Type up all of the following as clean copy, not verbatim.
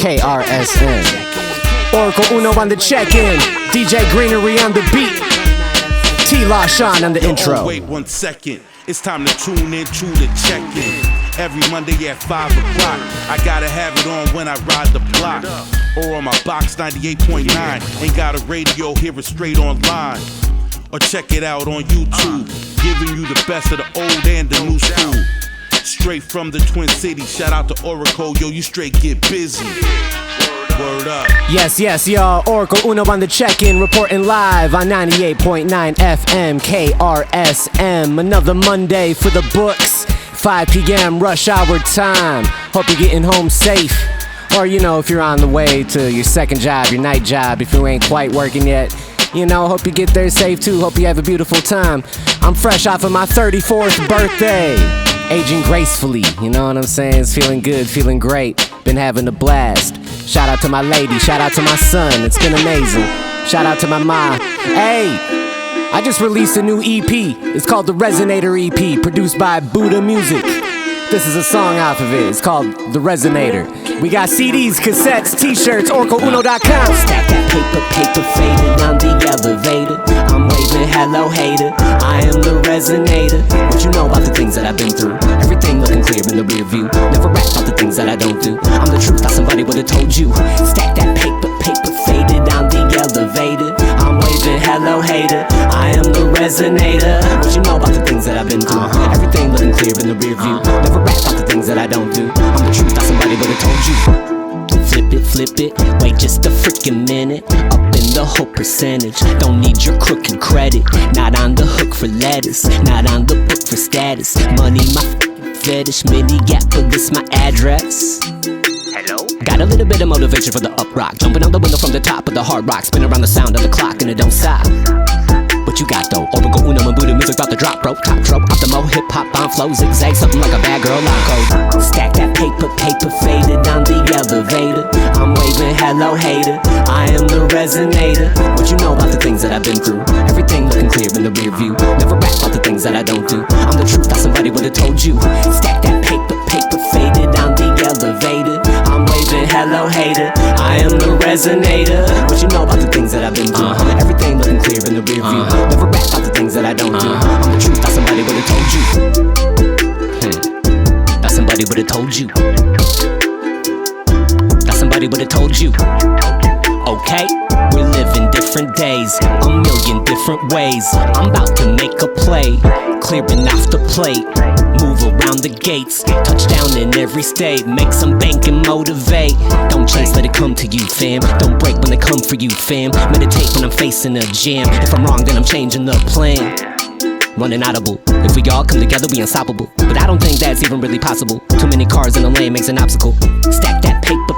KRSM. Orikal Uno on the check-in, DJ Greenery on the beat, T-Law Shawn on the intro. Wait 1 second, it's time to tune in to the check-in. Every Monday at 5 o'clock, I gotta have it on when I ride the block. Or on my box 98.9, ain't got a radio, hear it straight online. Or check it out on YouTube, giving you the best of the old and the new school. Straight from the Twin Cities, shout out to Orikal, yo, you straight get busy. Word up. Yes, y'all. Orikal Uno on the check-in, reporting live on 98.9 FM KRSM. Another Monday for the books, 5 p.m. rush hour time. Hope you're getting home safe. Or, you know, if you're on the way to your second job, your night job, if you ain't quite working yet, you know, hope you get there safe too. Hope you have a beautiful time. I'm fresh off of my 34th birthday. Aging gracefully, you know what I'm saying? It's feeling good, feeling great. Been having a blast. Shout out to my lady, shout out to my son. It's been amazing. Shout out to my ma. Hey, I just released a new EP. It's called the Resonator EP, produced by Buddha Music. This is a song off of it. It's called The Resonator. We got CDs, cassettes, t-shirts, OricalUno.com. Stack that paper faded on the elevator. I'm waving hello hater, I am the Resonator. What you know about the things that I've been through? Everything looking clear in the rear view. Never rap about the things that I don't do. I'm the truth, thought somebody would've told you. Stack that paper faded on the elevator. I'm waving hello hater, I am the Resonator. What you know about the things that I've been through? Everything looking clear in the rear view. Never rap about the things that I don't do. I'm the truth, thought somebody would've told you. Flip it, wait just a freaking minute. Up in the whole percentage, don't need your crooked credit. Not on the hook for letters, not on the book for status. Money my fetish, mini gap, but this my address. Hello? Got a little bit of motivation for the up rock. Jumping out the window from the top of the hard rock. Spin around the sound of the clock and it don't stop. What you got though? Orikal Uno and Buddha music about to drop, bro. Top trope, optimo, hip-hop, on flow, zigzag, something like a bad girl line code. Stack that paper faded on the elevator. I'm waving hello hater, I am the Resonator. What you know about the things that I've been through? Everything looking clear in the rear view. Never rap about the things that I don't do. I'm the truth, thought somebody would've told you. Stack that paper faded on the elevator. I'm waving hello hater, I am the Resonator. What you know about the things that I've been through? Everything looking clear in the rear view. Never rap about the things that I don't do. I'm the truth, thought somebody would've told you. Thought somebody would've told you. Thought somebody would've told you. Okay, we're living different days, a million different ways. I'm about to make a play, clearing off the plate. Move around the gates, touchdown in every state. Make some bank and motivate. Don't chase, let it come to you, fam. Don't break when they come for you, fam. Meditate when I'm facing a jam. If I'm wrong, then I'm changing the plan. Running audible. If we all come together, we unstoppable. But I don't think that's even really possible. Too many cars in the lane makes an obstacle. Stack that paper.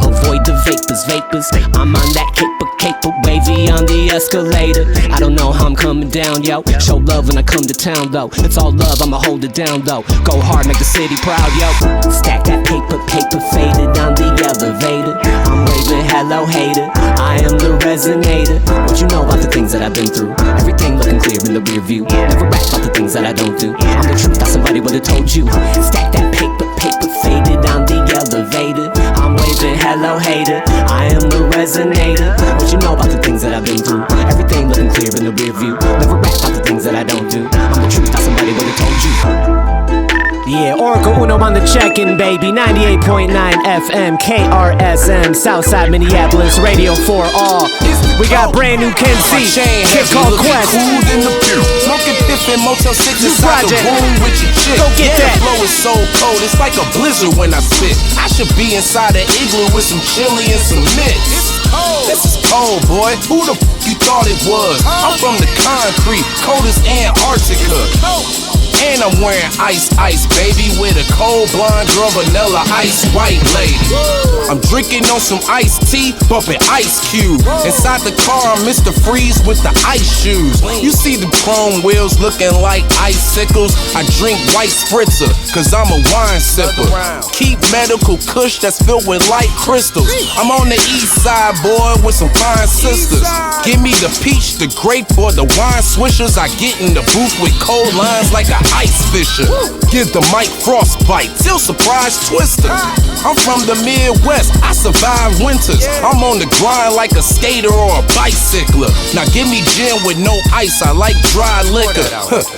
Avoid the vapors. I'm on that caper, wavy on the escalator. I don't know how I'm coming down, yo. Show love when I come to town, though. It's all love, I'ma hold it down, though. Go hard, make the city proud, yo. Stack that paper faded on the elevator. I'm waving hello hater, I am the Resonator. What you know about the things that I've been through? Everything looking clear in the rear view. Never rap about the things that I don't do. I'm the truth, thought somebody would've told you. Stack that paper faded on the elevator. I'm waving hello hater, I am the Resonator. What you know about the things that I've been through? Everything looking clear in the rear view. Never rap about the things that I don't do. I'm the truth, thought somebody would've told you. Yeah, Orikal Uno on the check-in, baby. 98.9 FM KRSM, Southside Minneapolis, radio for all. We got brand new Ken C, shit called Quest. Smoking fifth in Motel 6 inside the room with your chick. Go get that. The flow is so cold, it's like a blizzard when I spit. I should be inside an igloo with some chili and some mix. This is cold, boy. Who the f you thought it was? I'm from the concrete, cold as Antarctica. And I'm wearing ice, baby, with a cold blonde girl, vanilla ice, white lady. I'm drinking on some iced tea, bumping Ice Cube. Inside the car, I'm Mr. Freeze with the ice shoes. You see the chrome wheels looking like icicles. I drink white spritzer, cause I'm a wine sipper. Keep medical kush that's filled with light crystals. I'm on the east side, boy, with some fine sisters. Give me the peach, the grape, or the wine swishers. I get in the booth with cold lines like a ice fisher. Give the mic frostbite, till surprise twister. I'm from the Midwest, I survive winters. I'm on the grind like a skater or a bicycler. Now give me gin with no ice, I like dry liquor.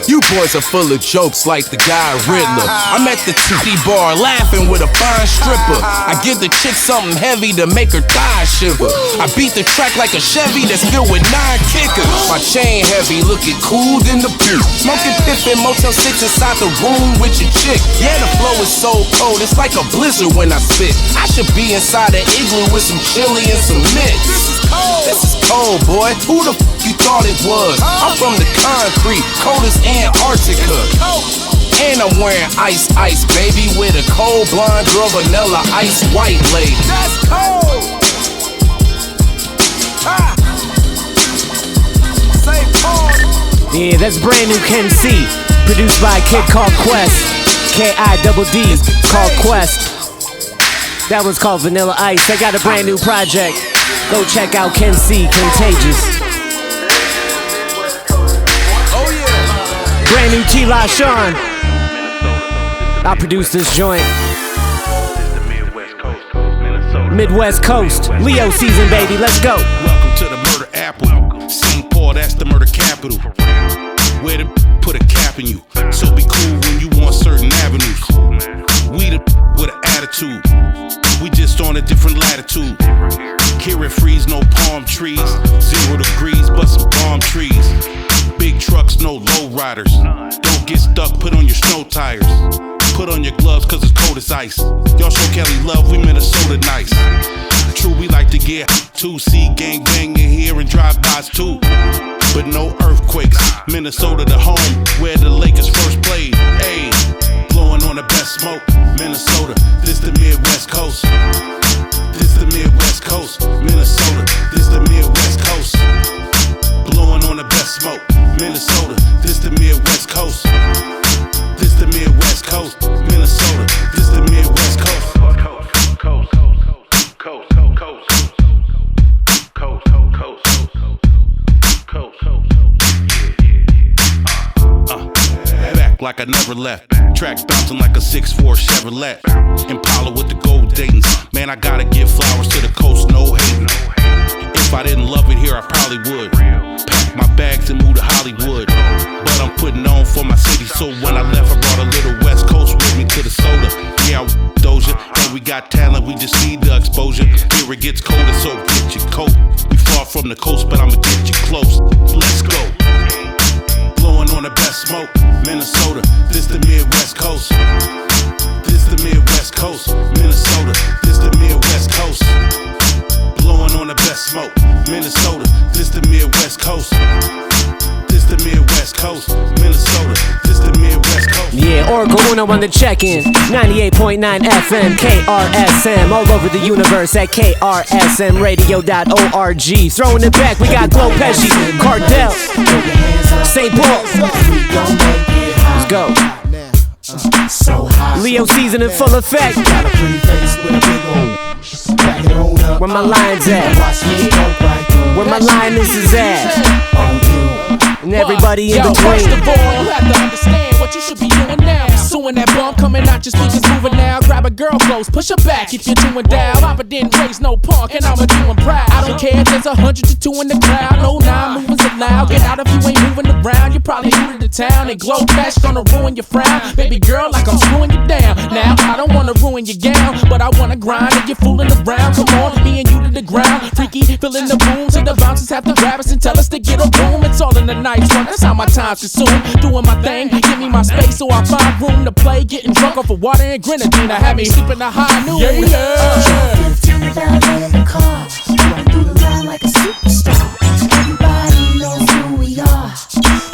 You boys are full of jokes like the guy Riddler. I'm at the titty bar laughing with a fine stripper. I give the chick something heavy to make her thighs shiver. I beat the track like a Chevy that's filled with 9 kickers. My chain heavy, looking cool than the beat. Smoking Piff in Motel 6 inside the room with your chick. Yeah, the flow is so cold, it's like a blizzard when I spit. I should be inside an igloo with some chili and some mitts. This is cold, boy. Who the you thought it was? I'm from the concrete, cold as Antarctica. And I'm wearing ice, baby, with a cold blonde girl, vanilla ice white lady. That's cold. Yeah, that's brand new Ken C, produced by a kid called Quest, K-I-double-D, called Quest. That one's called Vanilla Ice. I got a brand new project. Go check out Ken C, Contagious. Oh yeah. Brand new T-La Shawn. I produced this joint. Midwest Coast, Leo season, baby. Let's go. Welcome to the murder apple. St. Paul, that's the murder capital. Where to put a cap in you. So be cool when you want certain avenues. We the with an attitude. We just on a different latitude. Here it freeze, no palm trees. 0 degrees, but some palm trees. Big trucks, no low riders. Don't get stuck, put on your snow tires. Put on your gloves, cause it's cold as ice. Y'all show Kelly love, we Minnesota nice. True, we like to get 2C gang bang in here and drive-bys too. But no earthquakes. Minnesota the home, where the Lakers first played. Ayy, blowing on the best smoke. Minnesota, this the Midwest Coast. This the Midwest Coast. Minnesota, this the Midwest Coast. Blowing on the best smoke. Minnesota, this the Midwest Coast. This the Midwest Coast. Minnesota, this the Midwest Coast. Back like I never left. Track bouncing like a 6'4" Chevrolet. Impala with the gold Daytons. Man, I gotta give flowers to the coast, no hating. If I didn't love it here, I probably would. Pack my bags and move to Hollywood. But I'm putting on for my city, so when I left, I brought a little West Coast with me to the soda. Yeah, I Doja, and we got talent, we just need the exposure. Here it gets colder, so get your coat. We far from the coast, but I'ma get you close. Let's go. Blowing on the best smoke. Minnesota, this the Midwest Coast. This the Midwest Coast. Minnesota, this the Midwest Coast. Blowing on the best smoke. Minnesota, this the Midwest Coast. This the Midwest Coast. Minnesota, this the Midwest Coast. Yeah, Orikal Uno on the check-in. 98.9 FM, KRSM. All over the universe at KRSMradio.org. Throwing it back, we got Glow Pesci, Kardel, St. Paul. Let's go. Leo season in full effect. Where my lines at? Where my lioness is at? And everybody in between. First of all, you have to understand what you should be doing now. Pursuing that bomb coming out, your speakers moving now. Grab a girl close, push her back if you're doing down. Papa didn't raise no punk, and I'ma do him proud. I don't care if there's 100 to 2 in the crowd. No 9 movers allowed. Get out if you ain't moving around. You're probably new to the town, and Glow Cash gonna ruin your frown. Baby girl, like I'm screwing you down. Now, I don't wanna ruin your gown, but I wanna grind and you're fooling around. Come on, me and you to the ground. Freaky, filling the rooms, and the bouncers have to grab us and tell us to get a room. It's all in the night. That's how my time's consumed. Doing my thing, give me my space so I find room to play. Getting drunk off of water and grenadine. I had me sleeping a high noon. Yeah. 15 without in the car. Going through the line like a superstar. Everybody knows who we are.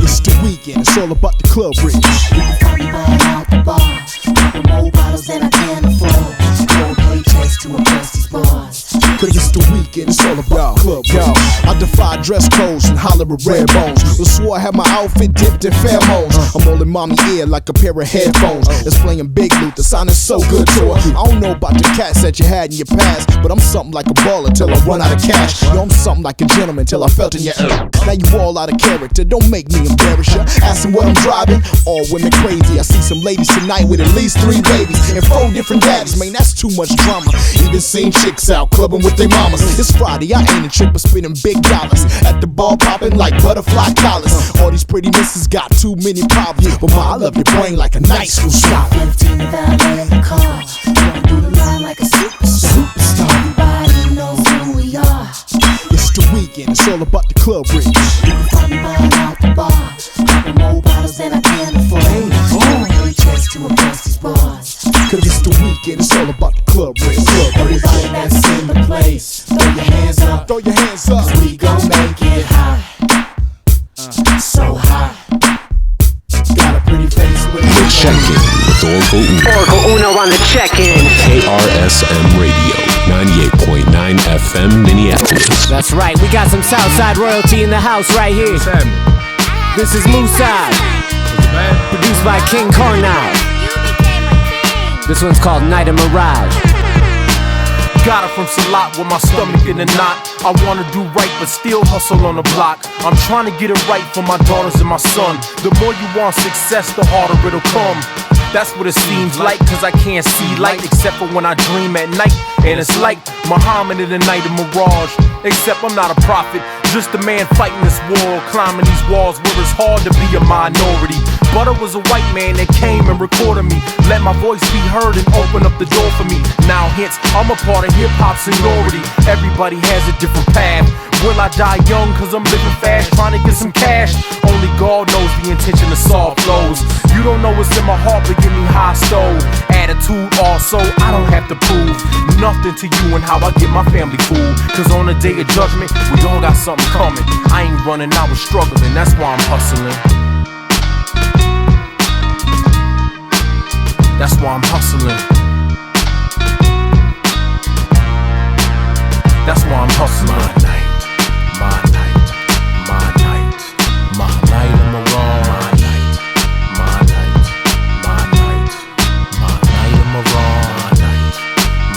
It's the weekend, it's all about the club rich. You can find me buying out the bar. Popping more bottles than I can afford. Don't play chase to impress these boys. bars. Cause it's the weekend, it's all about club. Yo, I defy dress codes and holler with red bones. Was swore I had my outfit dipped in pheromones. I'm all in mommy ear like a pair of headphones. That's playing Big Luther, sounding so good to her. I don't know about the cats that you had in your past, but I'm something like a baller till I run out of cash. Yo, I'm something like a gentleman till I felt in your ear. Now you all out of character, don't make me embarrass ya. Asking what I'm driving, all women crazy. I see some ladies tonight with at least 3 babies and 4 different daddies, man, that's too much drama. Even seen chicks out clubbing with their mamas. It's Friday, I ain't a trick but spending big dollars at the bar popping like butterfly collars. All these pretty misses got too many problems, but ma, I love your brain like a night school stop. 15 valet in the car, going through the line like a superstar. Everybody knows who we are. It's the weekend, it's all about the club rich. You can find me buying out the bar, popping more bottles than I can afford. Every chance to impress these bars. Cause it's the weekend, it's all about the club rich. Everybody that's in the place, throw your hands up. Throw your hands up. Cause we gon' make it hot. So hot. Got a pretty face with The Check-In with Orikal Uno. Orikal Uno on the check-in. KRSM Radio, 98.9 FM Minneapolis. That's right, we got some Southside royalty in the house right here. This is Musab, produced by King Kardel. This one's called Night of Mirage. Got it from Sa-Roc with my stomach in a knot. I wanna do right but still hustle on the block. I'm trying to get it right for my daughters and my son. The more you want success, the harder it'll come. That's what it seems like, cause I can't see light except for when I dream at night. And it's like Muhammad in the night of Mirage. Except I'm not a prophet, just a man fighting this war, climbing these walls where it's hard to be a minority. But I was a white man that came and recorded me, let my voice be heard and open up the door for me. Now hence, I'm a part of hip-hop seniority. Everybody has a different path. Will I die young cause I'm living fast, trying to get some cash? Only God knows the intention of soft flows. You don't know what's in my heart but give me high stove. Attitude also, I don't have to prove nothing to you and how I get my family food. Cause on the day of judgment, we all got something coming. I ain't running, I was struggling, that's why I'm hustling. That's why I'm hustling. That's why I'm hustling. My night, my night, my night, my night in the wrong. My night, my night, my night in the wrong.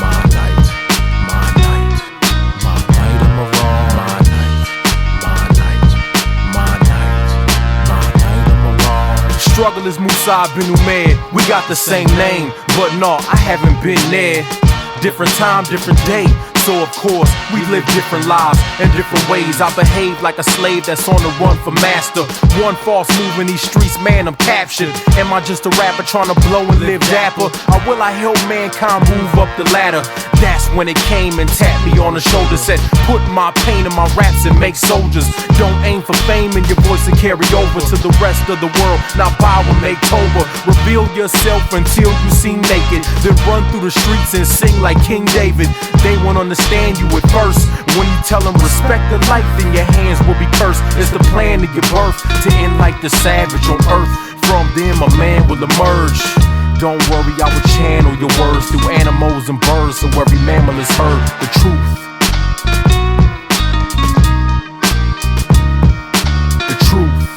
My night, my night, my night in the wrong. My night, my night, my night, my night in the wrong. Struggle is Musab bin Umair. We got the same name, but no, I haven't been there. Different time, different day. So of course, we live different lives in different ways. I behave like a slave that's on the run for master. One false move in these streets, man, I'm captured. Am I just a rapper trying to blow and live dapper? Or will I help mankind move up the ladder? That's when it came and tapped me on the shoulder, said, put my pain in my raps and make soldiers. Don't aim for fame in your voice and carry over to the rest of the world. Now bow and make Toba. Reveal yourself until you seem naked. Then run through the streets and sing like King David. They won't understand you at first. When you tell them respect the life, then your hands will be cursed. It's the plan to give birth to end like the savage on earth. From them a man will emerge. Don't worry, I will channel your words through animals and birds, so every mammal is heard the truth. The truth.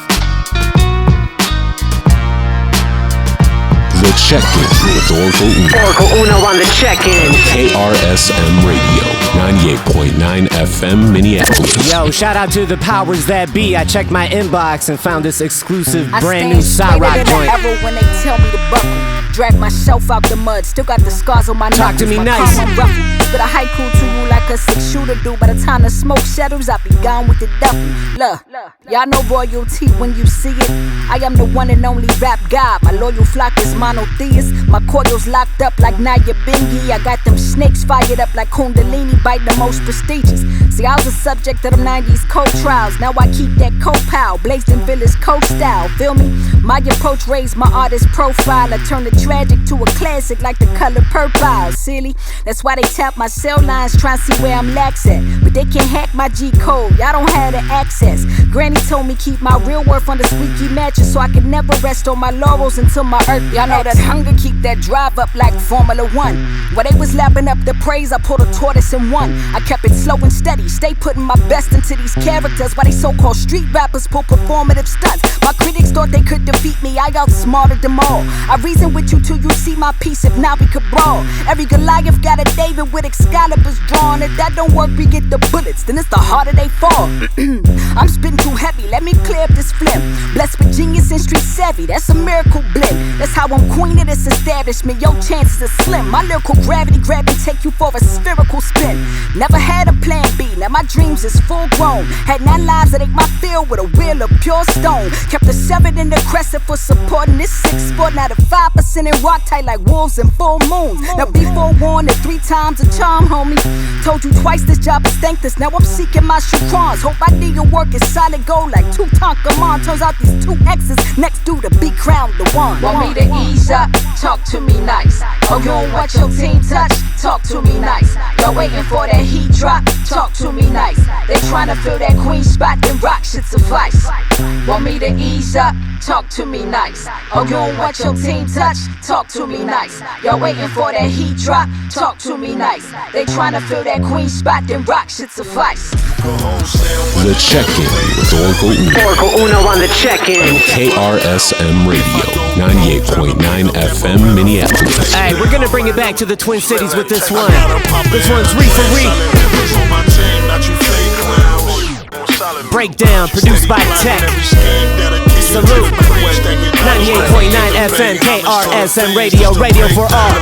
The Check-In with Orikal Uno. Orikal Uno on the check-in. KRSM Radio, 98.9 FM Minneapolis. Yo, shout out to the powers that be. I checked my inbox and found this exclusive brand new Sa-Roc joint. When they tell me to buckle, drag myself out the mud, still got the scars on my knuckles. Talk to me nice. But a haiku to you like a 6-shooter do. By the time the smoke settles, I'll be gone with the duffel. Look, y'all know royalty when you see it. I am the one and only rap god. My loyal flock is monotheist. My cordials locked up like Naya Bingi. I got them snakes fired up like Kundalini, bite the most prestigious. See, I was the subject of them 90s cold trials. Now I keep that co-pow, blazed in Village Coast style. Feel me? My approach raised my artist profile. I turned the tragic to a classic like the color purple. Silly, that's why they tap my cell lines, trying to see where I'm lax at. But they can't hack my G code, y'all don't have the access. Granny told me keep my real worth on the squeaky mattress, so I could never rest on my laurels until my earth. Y'all know that hunger keep that drive up like Formula One. While they was lapping up the praise, I pulled a tortoise in one. I kept it slow and steady, stay putting my best into these characters, while they so-called street rappers pull performative stunts. My critics thought they could defeat me, I outsmarted them all. I reason with you till you see my piece, if not we could brawl. Every Goliath got a David with Excaliburs drawn. If that don't work, we get the bullets, then it's the harder they fall. I'm spitting too heavy, let me clear up this phlegm. Blessed with genius and street savvy, that's a miracle blend. That's how I'm queen of this establishment, your chances are slim. My lyrical gravity grab and take you for a spherical spin. Never had a plan B, now my dreams is full grown. Had 9 lives that ate my field with a wheel of pure stone. Kept the 7 in the crescent for supporting this 6 sport. Now the 5% in rock tight like wolves and full moons. Now be forewarned that 3 times a charm, homie. Told you twice this job is thankless, now I'm seeking my shukrans. Hope I do your work is solid gold like Tutankhamun. Turns out these 2 X's next due to be crowned the one. Want me to ease up? Talk to me nice. Oh, you don't want your team touch? Talk to me nice. Y'all waiting for that heat drop? Talk to me nice. They tryna fill that queen spot, then rock should suffice. Want me to ease up? Talk to me nice. Oh, you don't want your team touch? Talk to me nice. Y'all waiting for that heat drop? Talk to me nice. They tryna fill that queen spot, then rock should suffice. The Check-In with Orikal Uno. Orikal Uno on the check-in. KRSM Radio, 98.9 FM Minneapolis. Hey, we're gonna bring it back to the Twin Cities with this one. This one's Reefa. Breakdown, produced by Tech. Salute. 98.9 FM, KRSM Radio, radio for all.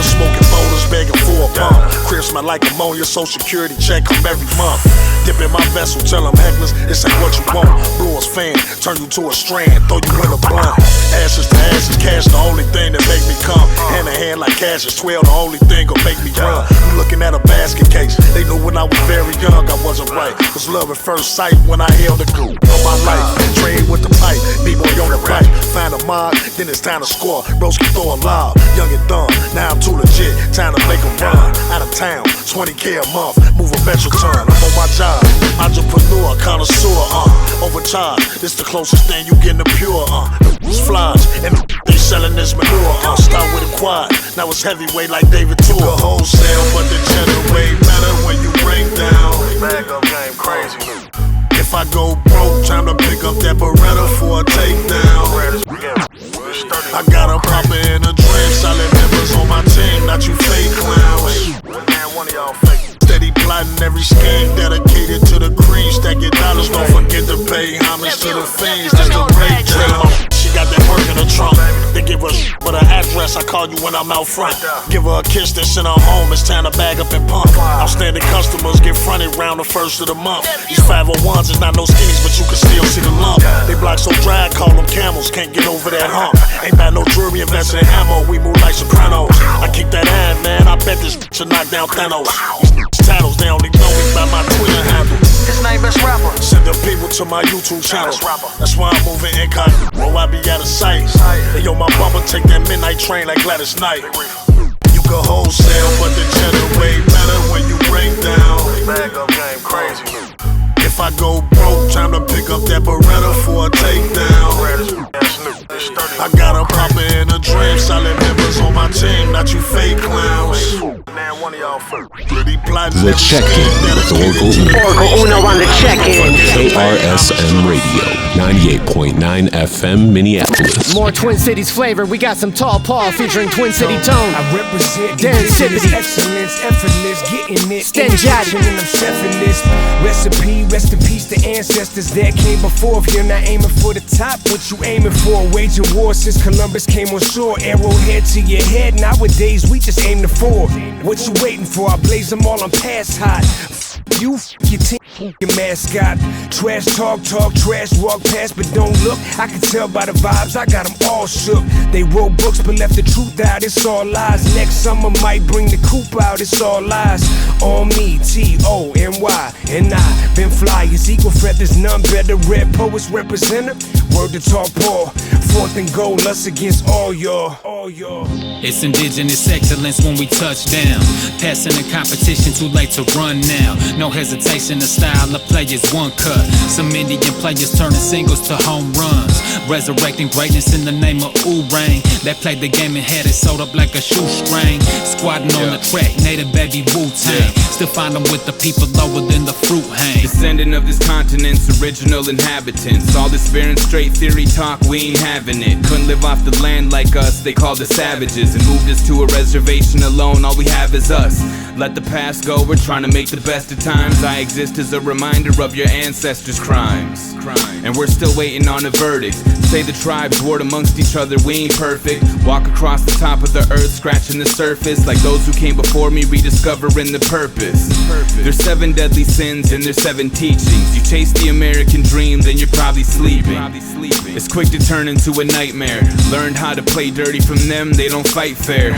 Smoking bonus, begging for a bump. Crib smell like ammonia, social security check come every month. Dip in my vessel, tell them hecklers, this ain't what you want. Brewers fan, turn you to a strand, throw you in a blunt. Ashes to ashes, cash the only thing that make me come. Hand in hand like cash is 12, the only thing gon' make me run. You looking at a basket case, they knew when I was very young I wasn't right. Was love at first sight when I held a group of my life. Trade with the pipe, B-boy on the right. Find a mod, then it's time to score. Bros can throw a lob, young and dumb. Now I'm too legit, time to make a run. Out of town, 20K a month, move a metro ton. I'm on my job, entrepreneur, connoisseur, overcharge. This the closest thing you getting to pure, It's flies, and they selling this manure, Start with a quad, now it's heavyweight like David Tour. You can wholesale, but the cheddar way better when you break down. Bag up game crazy. If I go broke, time to pick up that Beretta for a takedown. I got a popper in a drink, solid members on my team, not you fake clowns. One of y'all fake. Steady plotting every scheme, dedicated to the cream. Stack your dollars, don't forget to pay homage to the fiends. That's the breakdown. She got that work in the trunk. They give her but her address, I call you when I'm out front. Give her a kiss, then send her home. It's time to bag up and pump. Outstanding customers get fronted round the first of the month. These 501s is not no skinnies, but you can still see the lump. They block so dry, I call them camels. Can't get over that hump. Ain't bad no jewelry, invested in ammo. We move like Sopranos. I keep that iron, man. I bet this should knock down Thanos. Titles, they only know me by my Twitter handle. His name is Rapper. Send them people to my YouTube channel. That's why I'm moving incognito. I be out of sight. And yo, my bumper take that midnight train like Gladys Knight. You can wholesale, but the cheddar way better when you break down. Bag up game crazy. If I go broke, time to pick up that Beretta for a takedown. I got a popper in a dream, solid members on my team, not you fake clowns. The Check-In with Orikal Uno. Orikal Uno on the check-in. KRSM Radio, 98.9 FM Minneapolis. More Twin Cities flavor. We got some Tall Paul featuring Twin City Tone. I represent Darren, Sipity, excellence, effortless, getting it. Sten, Joddi, and I'm chefing this recipe. Rest in peace to ancestors that came before. If you're not aiming for the top, what you aiming for? Waging war since Columbus came on shore. Arrowhead to your head. Nowadays we just aim to fall. What you waiting for? I blaze them all on pass hot. you, your team, your mascot. Trash talk, trash walk past, but don't look. I can tell by the vibes, I got them all shook. They wrote books, but left the truth out, it's all lies. Next summer might bring the coupe out, it's all lies. On me, T-O-N-Y, and I been fly as eagle feathers, none better. Red poets representative, word to talk poor. Fourth and goal, us against all y'all. It's indigenous excellence when we touch down. Passing the competition, too late to run now. No hesitation, the style of play is one cut. Some Indian players turning singles to home runs. Resurrecting greatness in the name of Oorang. That played the game and had it sewed up like a shoestring. Squatting on the track, native baby Wu-Tang. Still find them with the people lower than the fruit hang. Descendant of this continent's original inhabitants. All this fair and straight theory talk, we ain't having it. Couldn't live off the land like us, they called us savages. And moved us to a reservation alone, all we have is us. Let the past go, we're trying to make the best of times. I exist as a reminder of your ancestors' crimes. And we're still waiting on a verdict. Say the tribes warred amongst each other, we ain't perfect. Walk across the top of the earth, scratching the surface. Like those who came before me, rediscovering the purpose. There's 7 deadly sins and there's 7 teachings. You chase the American dream, then you're probably sleeping. It's quick to turn into a nightmare. Learned how to play dirty from them, they don't fight fair.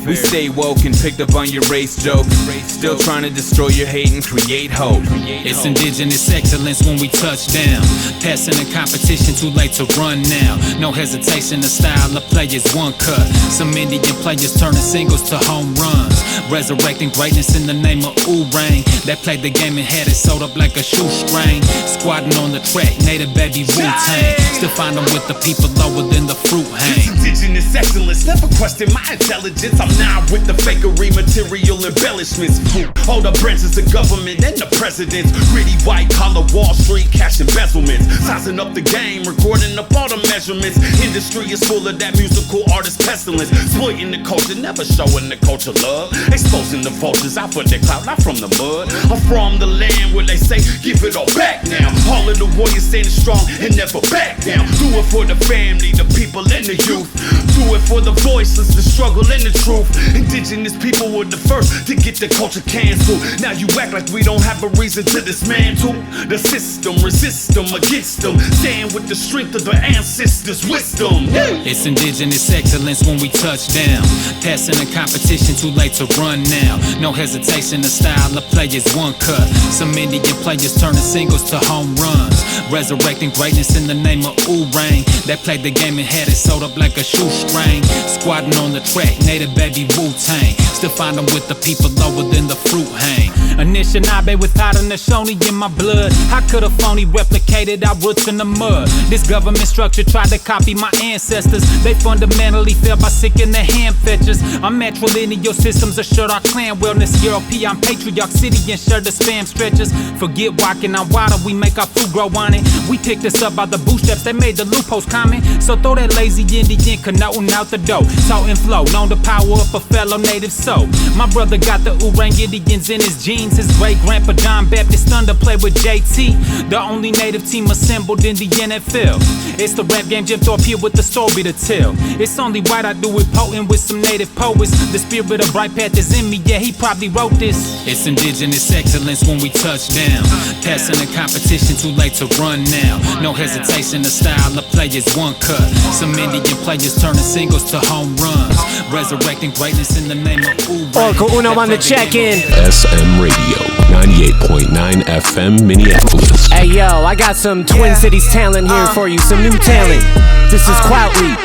We stay woke and picked up on your race joke. Still trying to destroy your hate and create hope. It's indigenous excellence when we touch down. Passing the competition, too late to run now. No hesitation, the style of play is one cut. Some Indian players turning singles to home runs. Resurrecting greatness in the name of Oorang. That played the game and had it sewed up like a shoestring. Squatting on the track, native baby Wu-Tang. Still find them with the people lower than the fruit hang. Indigenous excellence, never question my intelligence. I'm not with the fakery, material embellishments. All the branches of government and the presidents. Gritty white collar Wall Street, cash embezzlements. Sizing up the game, recording up all the measurements. Industry is full of that musical artist pestilence. Exploiting the culture, never showing the culture love. Exposing the vultures out for their clout, not from the mud. I'm from the land where they say, give it all back now. All of the warriors standing strong and never back down. Do it for the family, the people and the youth. Do it for the voiceless, the struggle and the truth. Indigenous people were the first to get the culture canceled. Now you act like we don't have a reason to dismantle the system, resist them, against them. Stand with the strength of the ancestors' wisdom. It's indigenous excellence when we touch down. Passing the competition, too late to run now. No hesitation, the style of play is one cut. Some Indian players turning singles to home runs. Resurrecting greatness in the name of Oorang. That played the game and had it sewed up like a shoestring. Squatting on the track, native baby Wu-Tang. Still find them with the people lower than the fruit hang. Anishinaabe without an Ashoni in my blood. How could a phony replicated our roots in the mud? This government structure tried to copy my ancestors. They fundamentally failed by sicking their hand fetchers. Our matrilineal systems assured our clan wellness. European patriarch city ensured the spam stretchers. Forget walking on water, we make our food grow on it. We picked this up by the bootstraps, they made the loopholes common. So throw that lazy Indian canoeing out the door. Taught and flow, known to power up a fellow native soul. My brother got the Oorang Indians in his jeans. His great grandpa John Baptist Thunder played with JT. The only native team assembled in the NFL. It's the rap game jumped off here with the story to tell. It's only right I do it potent with some native poets. The spirit of Bright Path is in me, yeah, he probably wrote this. It's indigenous excellence when we touch down. Passing the competition, too late to run now. No hesitation, the style of play is one cut. Some Indian players turning singles to home runs. Resurrecting greatness in the name of Oorang. Orikal Uno on the check-in. SM Radio, 98.9 FM Minneapolis. Hey yo, I got some Twin Cities talent here for you, some new talent. This is Cuauhtli.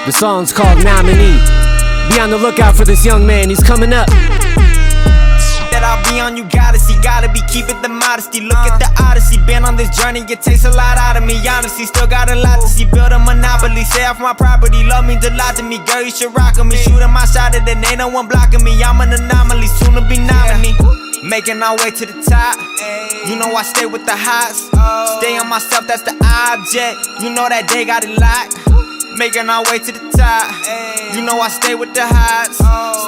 The song's called Nominee. Be on the lookout for this young man, he's coming up. That I'll be on, you gotta see, gotta be keeping the modesty. Look at the odyssey, been on this journey, it takes a lot out of me. Honestly, still got a lot to see, build a monopoly. Stay off my property, love means a lot to me. Girl, you should rock with me, shooting my shot at it, ain't no one blocking me. I'm an anomaly, soon to be nominee. Making our way to the top, you know I stay with the highs. Stay on myself, that's the object, you know that they got it locked. Making our way to the top, you know I stay with the highs.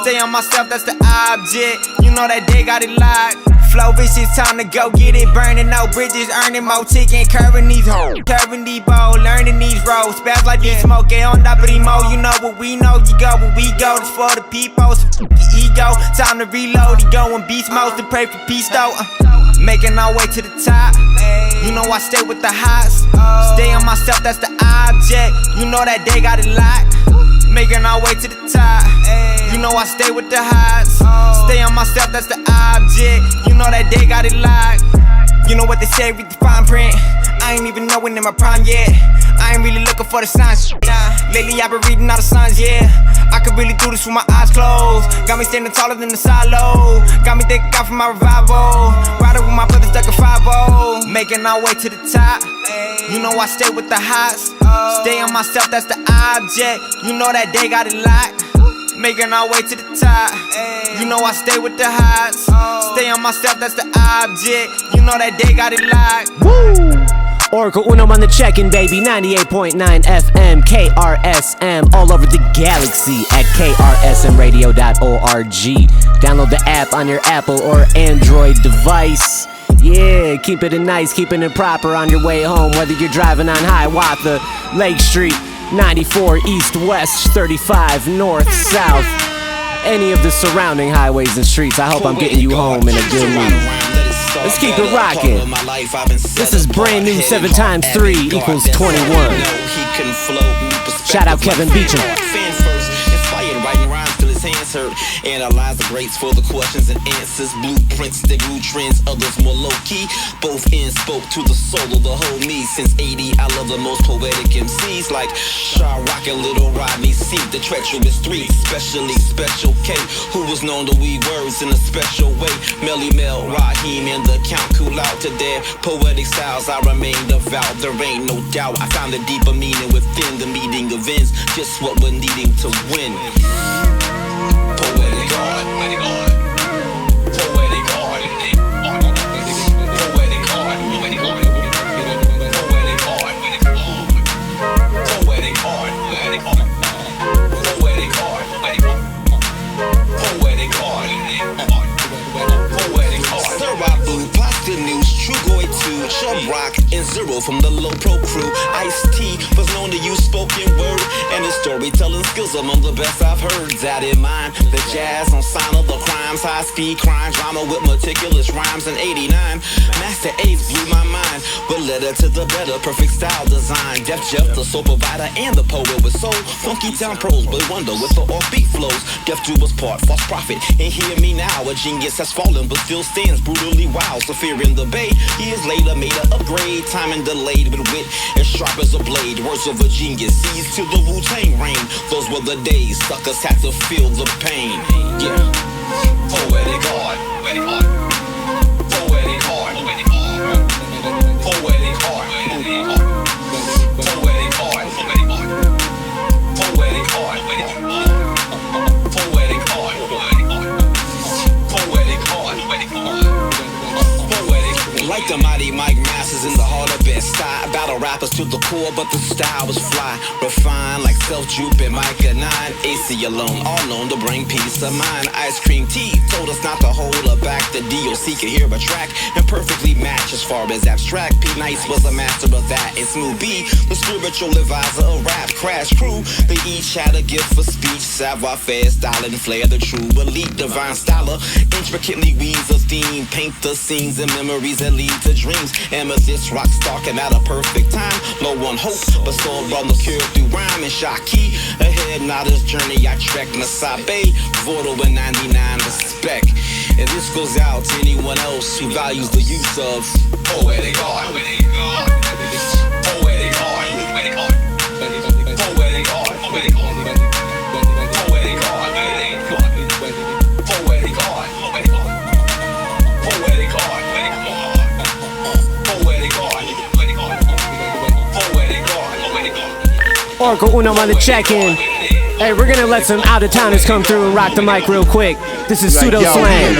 Stay on myself, that's the object, you know that they got it locked. Flow vicious, time to go get it. Burning no bridges, earning more chicken. Curving these hoes, curving these bowls, learning these roads. Spaz like this smoke, get on top of these mo. You know what we know, you go where we go. This for the people, so your ego. Time to reload, he going beast mode to pray for peace though. Making our way to the top. You know I stay with the highs. Stay on myself, that's the object. You know that they got it locked. Making our way to the top. You know I stay with the highs. Stay on myself, that's the object. You know that they got it locked. You know what they say, read the fine print. I ain't even knowing in my prime yet. I ain't really looking for the signs. Nah, lately I've been reading all the signs, yeah. I could really do this with my eyes closed. Got me standing taller than the silo. Got me thanking God for my revival. Riding with my brothers like a 5-0. Making our way to the top. You know I stay with the highs. Stay on myself, that's the object. You know that they got it locked. Making our way to the top. You know I stay with the highs. Stay on myself, that's the object. You know that they got it locked. Woo! Orikal Uno on the check-in, baby. 98.9 FM, KRSM, all over the galaxy at krsmradio.org. Download the app on your Apple or Android device. Yeah, keep it nice, keeping it proper on your way home, whether you're driving on Hiawatha, Lake Street, 94 East, West, 35 North, South, any of the surrounding highways and streets. I hope I'm getting you home in a good mood. Let's keep it rocking. This is brand new 7 times 3 equals 21. Shout out Kevin Beecham. Hands hurt. Analyze the greats for the questions and answers. Blueprints that grew trends, others more low-key. Both ends spoke to the soul of the whole me. Since 80, I love the most poetic MCs like Sa-Roc and Little Rodney C. The treacherous 3, especially Special K, who was known to weave words in a special way. Melly Mel, Raheem, and the Count cool out to their poetic styles. I remain devout, there ain't no doubt. I found a deeper meaning within the meeting of ends. Just what we're needing to win. Poetic art, poetic art, poetic art, poetic art, poetic art, poetic art, poetic art, poetic art, poetic art, poetic art, poetic art, poetic art. Sir Abu, Pasta News, True Goy 2, Shabaiash, and Zero from the Low Pro crew. Ice-T was known to use spoken word, and his storytelling skills among the best I've heard. That in mind, the jazz on sign of the crimes, high-speed crime drama with meticulous rhymes in 89. Master Ace blew my mind, but led her to the better, perfect style design. Def Jeff, the soul provider, and the poet with soul. Funky town pros, but wonder with the offbeat flows. Def Jew was part false prophet, and hear me now, a genius has fallen, but still stands brutally wild. So fear in the bay, years later made an upgrade, time and delayed with wit as sharp as a blade. Words of a genius, seized to the Wu-Tang reign. Those were the days, suckers had to feel the pain. Yeah. Poetic art, poetic art, poetic art, poetic art, poetic art, poetic art, poetic art, poetic art, poetic art, poetic art, poetic art, poetic art. Like the mighty Mike Masters in the heart of best style. Battle rappers to the core, but the style was fly. Refined like self-jupe and Micah 9. AC alone, all known to bring peace of mind. Ice Cream Tea told us not to hold her back. The DOC could hear a track and perfectly match as far as abstract. P Nice was a master of that. And Smooth B, the spiritual advisor of rap. Crash Crew, they each had a gift for speech. Savoir-faire, style and flair, the true elite. Divine styler, intricately weaves a theme. Paint the scenes and memories that lead to dreams. Amethyst rock stalking at a perfect time. Low on hope, but soul brought the cure through rhyme and Shaki. Ahead, not his journey, I trek Musab, Voto in 99 respect. And this goes out to anyone else who values the use of poetic art. Poetic art, poetic art, poetic art, poetic art, poetic art, poetic art, poetic art, poetic art, poetic art. Orikal Uno on the check-in. Hey, we're gonna let some out-of-towners come through and rock the mic real quick. This is Pseudo Slang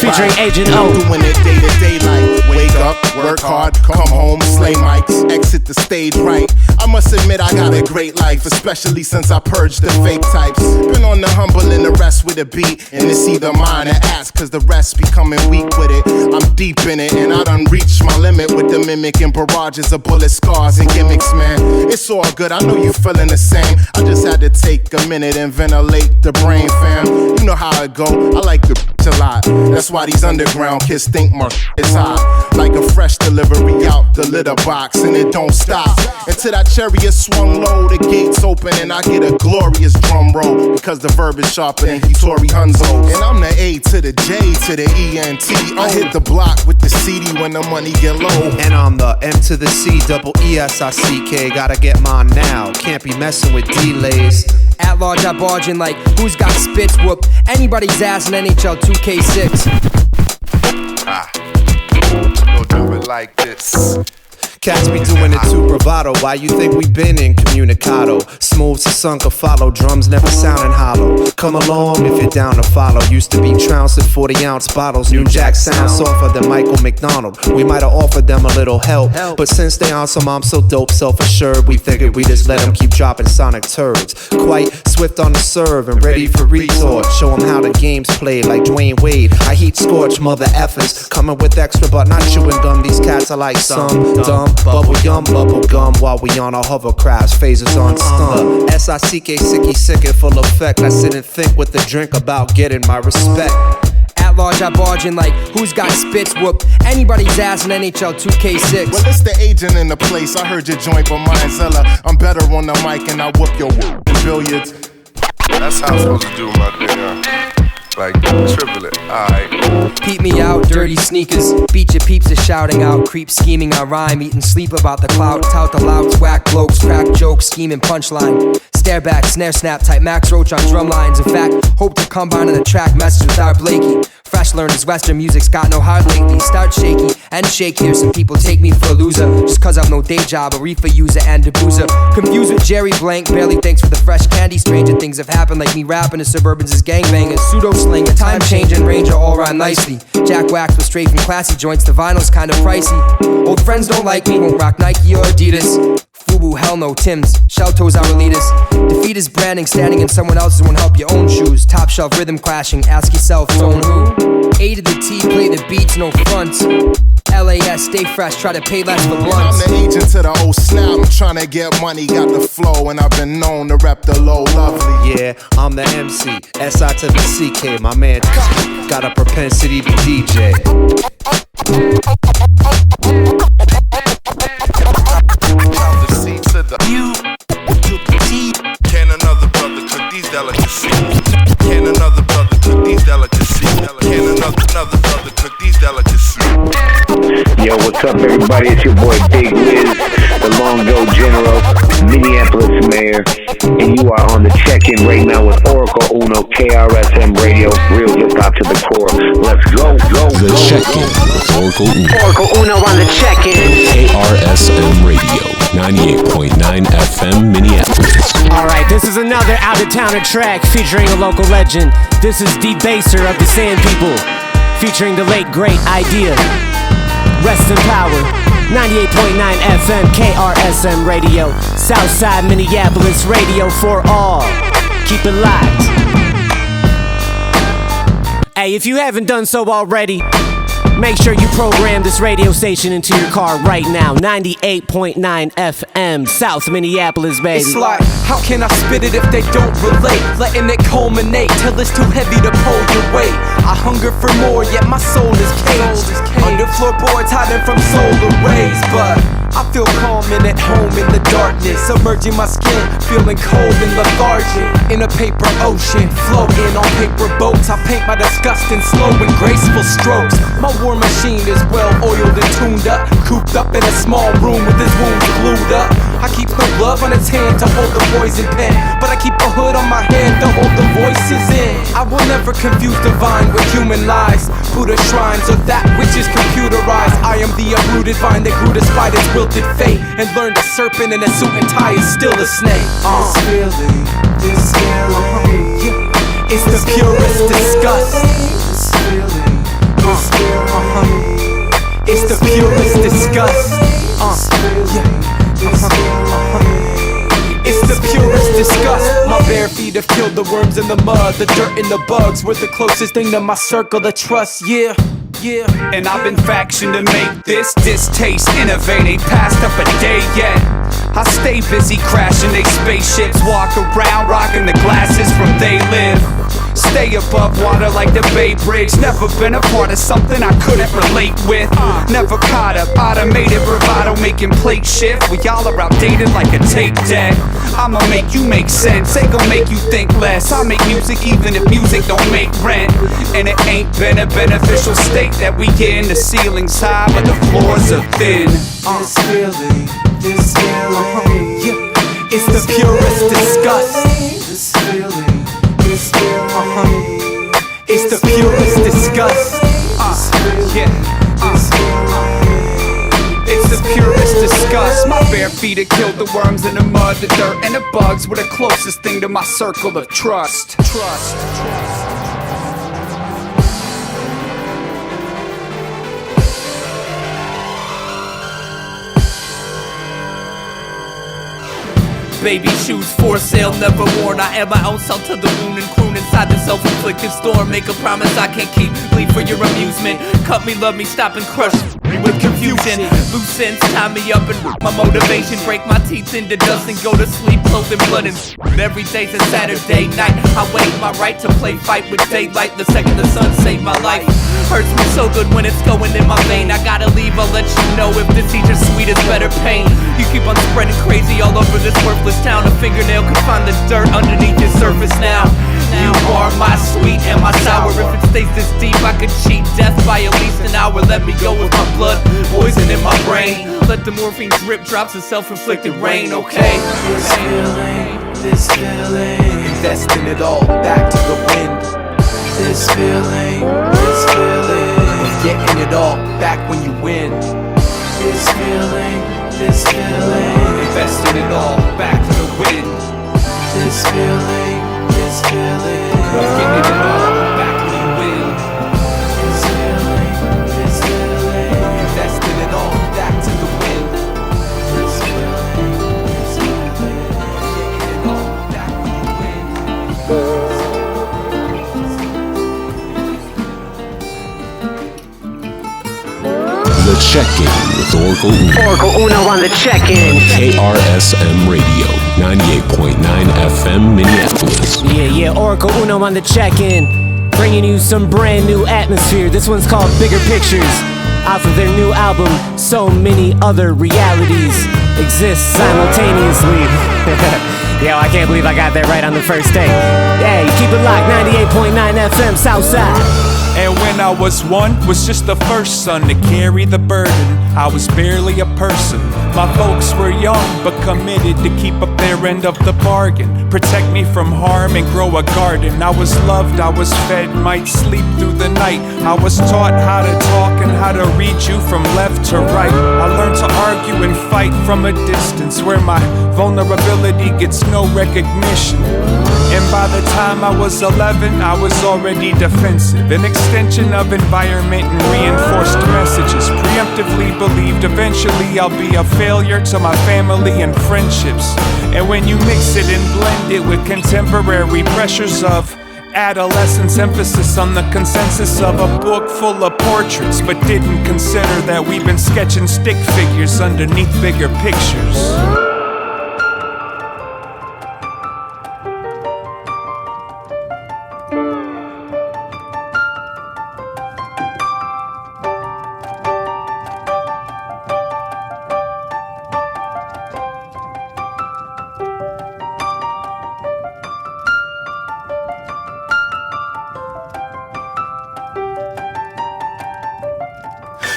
featuring Agent O. Doing it day to day like Wake up, work hard, come home, slay mics, exit the stage right. I must admit I got a great life, especially since I purged the fake types. Been on the humble and the rest with a beat, and it's either mine or ass, cause the rest be coming weak with it. I'm deep in it, and I done reached my limit with the mimic and barrages of bullet scars and gimmicks, man. It's all good, I know you feeling the same. I just had to take a minute and ventilate the brain, fam. You know how it go, I like the a lot. That's why these underground kids think my is hot. Like a fresh delivery out the litter box, and it don't stop until that chariot swung low, the gates open, and I get a glorious drum roll because the verb is sharper than Hitori Hunzo. And I'm the A to the J to the E-N-T. I hit the block with the CD when the money get low. And I'm the M to the C, double E-S-I-C-K. Gotta get mine now, can't be messing with delays. At large, I barge in like, who's got spits? Whoop anybody's ass in NHL 2K6. Don't do it like this. Cats be doing it too bravado. Why you think we been incommunicado? Smooth to sunk or follow, drums never sounding hollow. Come along if you're down to follow. Used to be trouncing 40-ounce bottles. New Jack sounds softer than Michael McDonald. We might have offered them a little help, but since they on some I'm so dope, self-assured, we figured we just let them keep dropping sonic turds. Quite swift on the serve and ready for retort. Show them how the game's played like Dwayne Wade. I heat scorch mother effers, coming with extra but not chewing gum. These cats are like some dumb bubble gum while we on our hovercrafts, phases on stun. S-I-C-K, sicky, sick and full effect. I sit and think with the drink about getting my respect. At large, I barge in like, who's got spits? Whoop anybody's ass in NHL 2K6. Well, it's the agent in the place. I heard your joint, but mine's Zella. I'm better on the mic and I whoop your whoop in billiards. That's how I'm supposed to do my thing, like, triple it, alright. Peep me out, dirty sneakers. Beat your peeps are shouting out. Creep scheming, I rhyme, eating sleep about the clout. Tout the loud, whack blokes, crack jokes, scheming punchline. Stare back, snare snap, type Max Roach on drum lines. In fact, hope to combine on the track message without Blakey. Fresh learners, Western music's got no heart lately. Start shaky and shake here. Some people take me for a loser just cause I've no day job, a Reefa user and a boozer. Confused with Jerry Blank, barely thanks for the fresh candy. Stranger things have happened like me rapping to Suburbans as gangbangers. Pseudo slang, a time change and ranger all rhyme nicely. Jack Wax was straight from classy joints, the vinyl's kinda pricey. Old friends don't like me, won't rock Nike or Adidas. Fubu, hell no, Tim's, shell toes our elitist. Defeat is branding, standing in someone else's won't help your own shoes. Top shelf rhythm clashing, ask yourself, phone who? A to the T, play the beats, no fronts. LAS, stay fresh, try to pay less for blunts. I'm the agent to the old snap, I'm tryna get money, got the flow, and I've been known to rep the low lovely. Yeah, I'm the MC, S-I to the C-K, my man got a propensity to DJ. Can another brother cook these delicacies? Can another brother cook these delicacies? Can another brother cook these delicacies? Yo, what's up, everybody? It's your boy Big Wiz, the Long Go General, Minneapolis Mayor, and you are on the check-in right now with Orikal Uno, KRSM Radio, real hip-hop to the core. Let's go. The check-in with Orikal Uno. Orikal Uno on the check-in. KRSM Radio, 98.9 FM Minneapolis. Alright, this is another out-of-towner track featuring a local legend. This is D-Baser of the Sand People, featuring the late great Idea. Rest in power. 98.9 FM KRSM Radio, Southside Minneapolis Radio for all. Keep it locked. Hey, if you haven't done so already, make sure you program this radio station into your car right now. 98.9 FM, South Minneapolis, baby. It's like, how can I spit it if they don't relate? Letting it culminate till it's too heavy to pull your weight. I hunger for more, yet my soul is caged. Under floorboards hiding from solar rays, but I feel calm and at home in the darkness, submerging my skin, feeling cold and lethargic. In a paper ocean, floating on paper boats, I paint my disgust in slow and graceful strokes. My war machine is well oiled and tuned up, cooped up in a small room with his wounds glued up. I keep no glove on its hand to hold the poison pen, but I keep a hood on my head to hold the voices in. I will never confuse divine with human lies, Buddha shrines or that which is computerized. I am the uprooted vine that grew despite its wilted fate, and learned a serpent in a suit and tie is still a snake. This feeling, this feeling, it's the purest disgust. This feeling, this feeling, it's the disgust. It's the purest disgust. My bare feet have killed the worms in the mud, the dirt and the bugs. We're the closest thing to my circle of trust, yeah. And I've been factioned to make this distaste innovate. Ain't passed up a day yet. I stay busy crashing they spaceships, walk around rocking the glasses from They Live. Stay above water like the Bay Bridge. Never been a part of something I couldn't relate with. Never caught up, automated bravado making plate shift. We all are outdated like a tape deck. I'ma make you make sense, ain't gon' make you think less. I make music even if music don't make rent. And it ain't been a beneficial state that we in. The ceiling's high but the floors are thin. This feeling, yeah. It's the purest disgust. This feeling, it's the purest disgust. It's the purest disgust. My bare feet have killed the worms in the mud, the dirt and the bugs. We're the closest thing to my circle of trust. Baby shoes for sale, never worn. I add my own self to the wound and croon inside the self-inflicted storm. Make a promise I can't keep, bleed for your amusement. Cut me, love me, stop and crush me with confusion. Loose ends tie me up and my motivation. Break my teeth into dust and go to sleep, clothed in blood and every day's a Saturday night. I waive my right to play fight with daylight. The second the sun saved my life. Hurts me so good when it's going in my vein. I gotta leave, I'll let you know if this teacher's sweet is better pain. You keep on spreading crazy all over this worthless town. A fingernail can find the dirt underneath your surface now. You are my sweet and my sour. If it stays this deep, I could cheat death by at least an hour. Let me go with my blood, poison in my brain. Let the morphine drip drops of self-inflicted rain, okay? This feeling, investing it all back to the wind. This feeling, getting it all back when you win. This feeling, investing it all back to the wind. This feeling, getting it all back when you win. This feeling, investing it all back to the wind. This feeling, getting it all back when you win. The Check-In with Orikal Uno. Orikal Uno on the check-in. KRSM Radio, 98.9 FM Minneapolis. Yeah, Orikal Uno on the check-in. Bringing you some brand new atmosphere. This one's called Bigger Pictures. Off of their new album, So Many Other Realities Exist Simultaneously. Yo, I can't believe I got that right on the first day. Hey, keep it locked, 98.9 FM Southside. And when I was one, was just the first son to carry the burden. I was barely a person. My folks were young, but committed to keep up their end of the bargain. Protect me from harm and grow a garden. I was loved, I was fed, might sleep through the night. I was taught how to talk and how to read you from left to right. I learned to argue and fight from a distance where my vulnerability gets no recognition. And by the time I was 11, I was already defensive. An extension of environment and reinforced messages. Preemptively believed eventually I'll be a failure to my family and friendships. And when you mix it and blend it with contemporary pressures of adolescence, emphasis on the consensus of a book full of portraits, but didn't consider that we've been sketching stick figures underneath bigger pictures.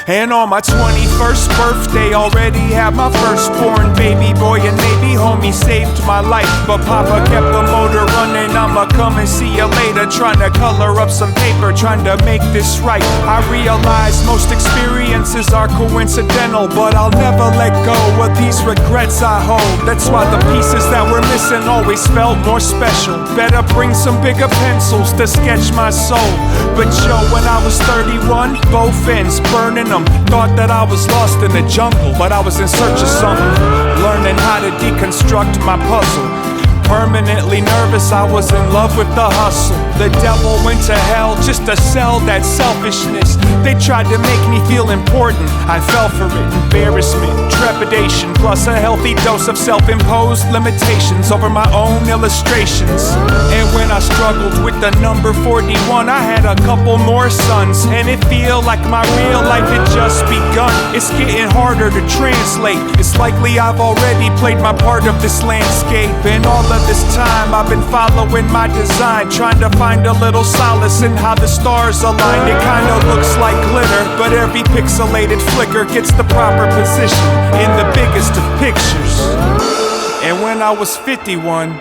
And on my 21st birthday, already had my firstborn baby boy, and maybe homie saved my life. But Papa kept the motor running, I'ma come and see you later. Trying to color up some paper, trying to make this right. I realize most experiences are coincidental, but I'll never let go of these regrets I hold. That's why the pieces that were missing always felt more special. Better bring some bigger pencils to sketch my soul. But yo, when I was 31, both ends burning them. Thought that I was was lost in the jungle, but I was in search of something, learning how to deconstruct my puzzle. Permanently nervous, I was in love with the hustle. The devil went to hell just to sell that selfishness. They tried to make me feel important, I fell for it. Embarrassment, trepidation, plus a healthy dose of self-imposed limitations over my own illustrations. And when I struggled with the number 41, I had a couple more sons, and it feel like my real life had just begun. It's getting harder to translate. It's likely I've already played my part of this landscape, and all of this time I've been following my design, trying to find a little solace in how the stars align. It kinda looks like glitter, but every pixelated flicker gets the proper position in the biggest of pictures. And when I was 51,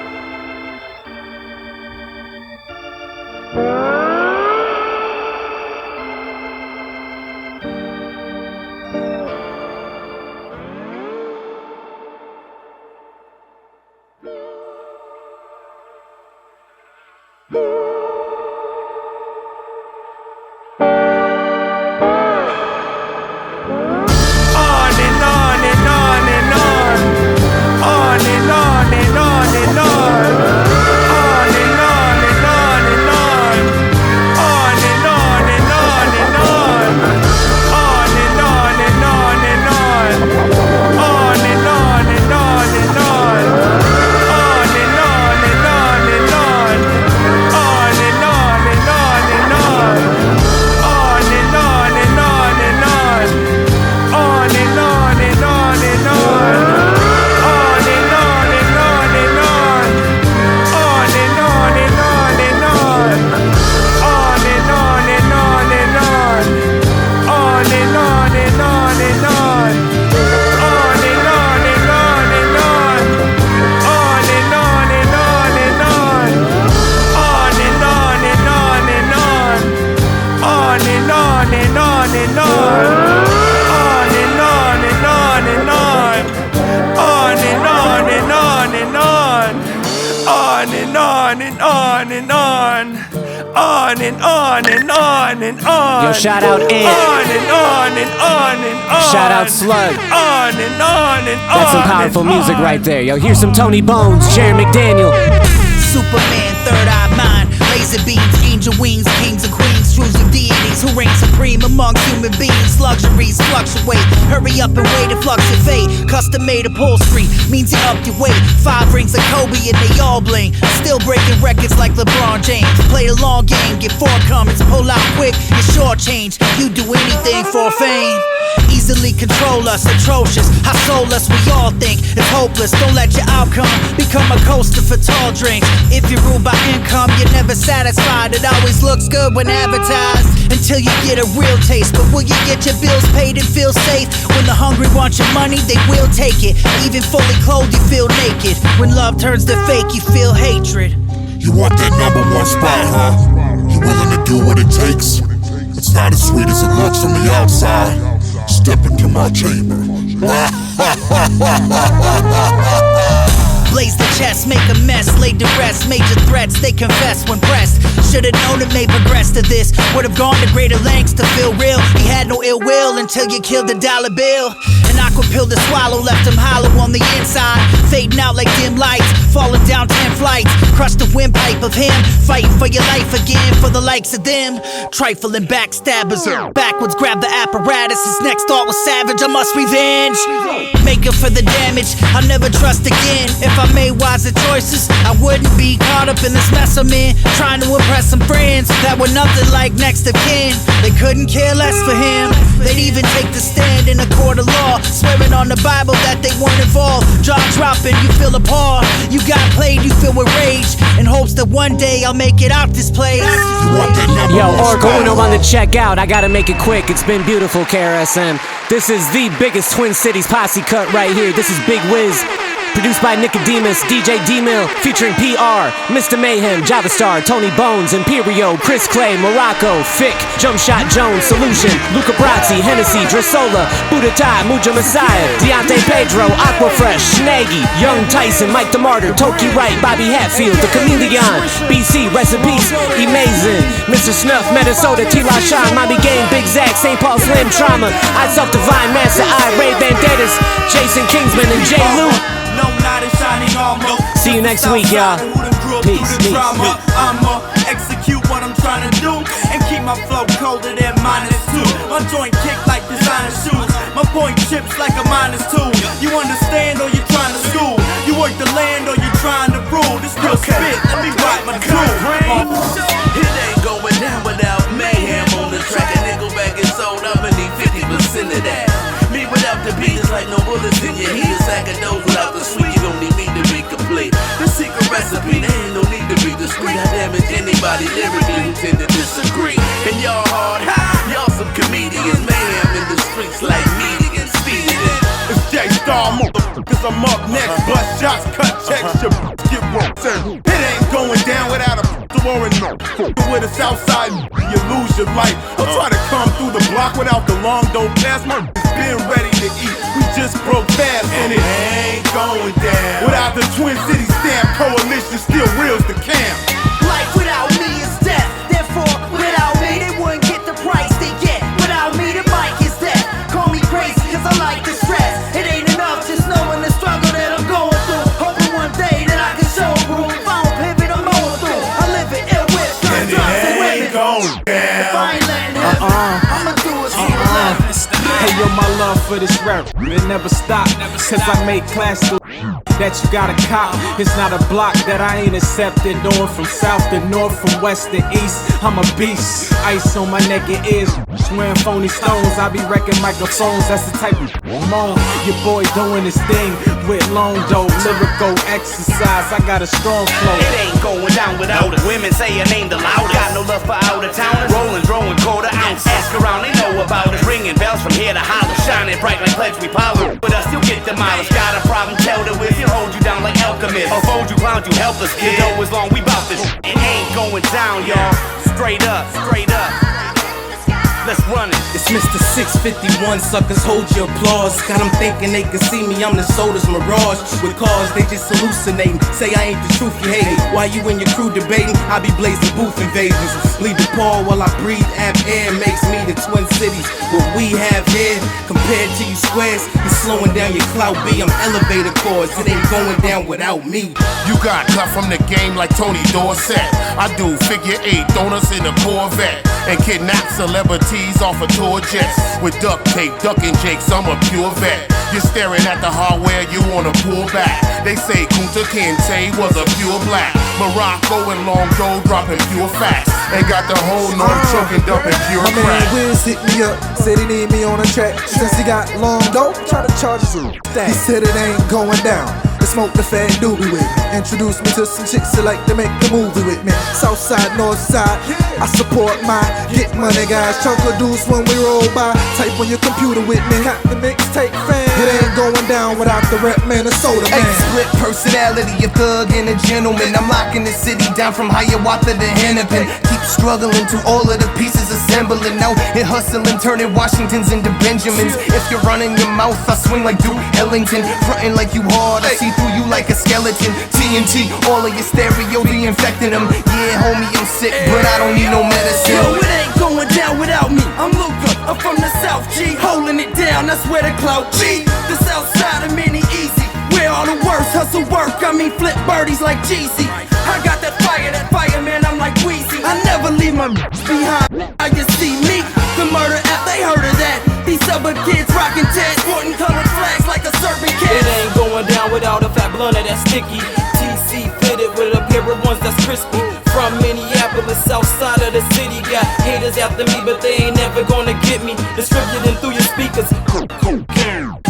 Yo, shout out Ant. Shout out Slug. That's some powerful music right there. Yo, here's some Tony Bones, Jerry McDaniel. Superman, third eye mind, laser beams, angel wings, kings and queens, truths and deities who reign supreme among human beings. Luxuries fluctuate, hurry up and wait and flux your fate. Custom made upholstery means you upped your weight. 5 rings of Kobe and they all bling. Still breaking records like LeBron James. Play the long game, get 4 comments, pull out quick, you short change. You do anything for fame. Easily control us, atrocious. How soulless we all think it's hopeless. Don't let your outcome become a coaster for tall drinks. If you're ruled by income, you're never satisfied. It always looks good when advertised until you get a real taste. But will you get your bills paid and feel safe? When the hungry want your money, they will take it. Even fully clothed, you feel naked. When love turns to fake, you feel hatred. You want that #1 spot, huh? You willing to do what it takes? It's not as sweet as it looks from the outside. Step into my chamber. Blaze the chest, make a mess, laid to rest. Major threats, they confess when pressed. Should've known it may progress to this. Would've gone to greater lengths to feel real. He had no ill will until you killed the dollar bill. An aqua pill to swallow left him hollow on the inside. Fading out like dim lights, falling down 10 flights. Crushed the windpipe of him, fighting for your life again. For the likes of them, trifling backstabbers. Backwards grab the apparatus, his next thought was savage, I must revenge. Make up for the damage, I'll never trust again. If I made wiser choices, I wouldn't be caught up in this mess I'm in. Trying to impress some friends that were nothing like next of kin. They couldn't care less for him. They'd even take the stand in a court of law, swearing on the Bible that they weren't involved. Jaw dropping, you feel appalled. You got played, you feel with rage, in hopes that one day I'll make it out this place. Yo, Orikal Uno on the checkout. I gotta make it quick. It's been beautiful, KRSM. This is the biggest Twin Cities posse cut right here. This is Big Wiz. Produced by Nicodemus, DJ D-Mill, featuring PR, Mr. Mayhem, Javistar, Tony Bones, Imperio, Chris Clay, Morocco, Fick, Jump Shot Jones, Solution, Luca Brazzi, Hennessy, Dressola, Buddha Tai, Muja Messiah, Deontay Pedro, Aquafresh, Snaggy, Young Tyson, Mike the Martyr, Toki Wright, Bobby Hatfield, The Chameleon, BC, Recipes, Amazing, Mr. Snuff, Minnesota, T-La Shawn, Mommy Game, Big Zach, St. Paul Slim, Trauma, I Self Divine, Master I, Ray Banderas, Jason Kingsman, and J. Lou. See you next week, y'all. Peace. I'ma execute what I'm trying to do and keep my flow colder than -2. My joint kick like designer shoes. My point chips like a -2. You understand or you trying to school? You work the land or you trying to rule? This real spit, let me ride my groove. It ain't going down without mayhem on the track. A nickel back is sold, I'ma need 50% of that. Me without the beat is like no bullets in your heat. A sack of dough without the sweet, you don't need me to be complete. The secret recipe, there ain't no need to be discreet. I damage anybody lyrically who tend to disagree. And y'all hard, y'all some comedians. Mayhem in the streets like median speeding. It's J-Star, motherfuckers, I'm up next. Bust shots, cut checks, your get worked. It ain't going down without a warrant. With a south side, you lose your life. I'm trying to come through the block without the long DOPEST. My been ready to eat, we just broke fast and it ain't going down without the Twin Cities stamp coalition, still reals the camp. Life without me is death, therefore without me they wouldn't get the price they get. Without me the mic is death. Call me crazy cause I like the stress. It ain't enough just knowing the struggle that I'm going through. Hoping one day that I can show proof. If I don't pivot I'm going through. I live it ill with guns, drugs and women. Going down. If I ain't letting happen, I'ma do it to the left. Hey yo, my love for this rap, it never stop. Cause I make classical that you gotta cop. It's not a block that I ain't accepted. North from south to north, from west to east. I'm a beast, ice on my neck and ears. Wearing phony stones, I be wrecking microphones. That's the type of moan. Your boy doing his thing with long dough, lyrical exercise. I got a strong flow. It ain't going down without it. Women say your name the loudest. Got no love for out of towners. Rolling, throwing quarter ounce. Ask around, they know about us. Ringing bells from here to holler. Shining bright like pledge we power. With us, you'll get demolished. Got a problem, tell the whiz. He'll hold you down like alchemist. Or fold you, clown you, helpless kid. Know as long we bout this. It ain't going down, y'all. Straight up, straight up. Let's run it. It's Mr. 651, suckers, hold your applause. Got them thinking they can see me, I'm the soda's Mirage. With cars, they just hallucinating. Say I ain't the truth, you hate it. While you and your crew debating, I be blazing booth invasions. Lead the paw while I breathe amp air. Makes me the Twin Cities. What we have here, compared to you squares, it's slowing down your clout B. I'm elevator chords, it ain't going down without me. You got cut from the game like Tony Dorsett. I do figure 8 donuts in a Corvette. And kidnap celebrities off of tour jets. With duct tape, ducking jakes, I'm a pure vet. You're staring at the hardware, you wanna pull back. They say Kunta Kinte was a pure black. Morocco and Long Joe dropping pure facts. And got the whole North choking, dumping pure my crack. man Wiz hit me up, said he need me on a track. Since he got long dope, try to charge us a thing. He said it ain't going down. Smoke the fat doobie with me. Introduce me to some chicks that like to make a movie with me. Southside, Northside, I support my get money guys. Chunk of deuce when we roll by. Type on your computer with me. Got the mixtape fan. It ain't going down without the rap Minnesota man. Split personality, a thug and a gentleman. I'm locking the city down from Hiawatha to Hennepin. Keep struggling to all of the pieces assembling. Now and hustling, turning Washingtons into Benjamins. If you're running your mouth, I swing like Duke Ellington. Frontin' like you hard, I see through you like a skeleton. TNT, all of your stereo, de-infecting them. Yeah, homie, I'm sick, but I don't need no medicine. Yo, it ain't going down without me. I'm Luca, I'm from the South G. Holding it down, that's where the clout be. The South Side of Mini Easy. Where all the worst hustle work, I mean flip birdies like Jeezy. I got that fire, man, I'm like Weezy. I never leave my behind, I just see me. The murder app, they heard of that. These suburb kids rockin' tats, sporting colored flags like a serpent cat. It ain't going down without a fat blunt that's sticky. TC fitted with a pair of ones that's crispy. From Minneapolis, south side of the city. Got haters after me, but they ain't never gonna get me. Distributing through your speakers.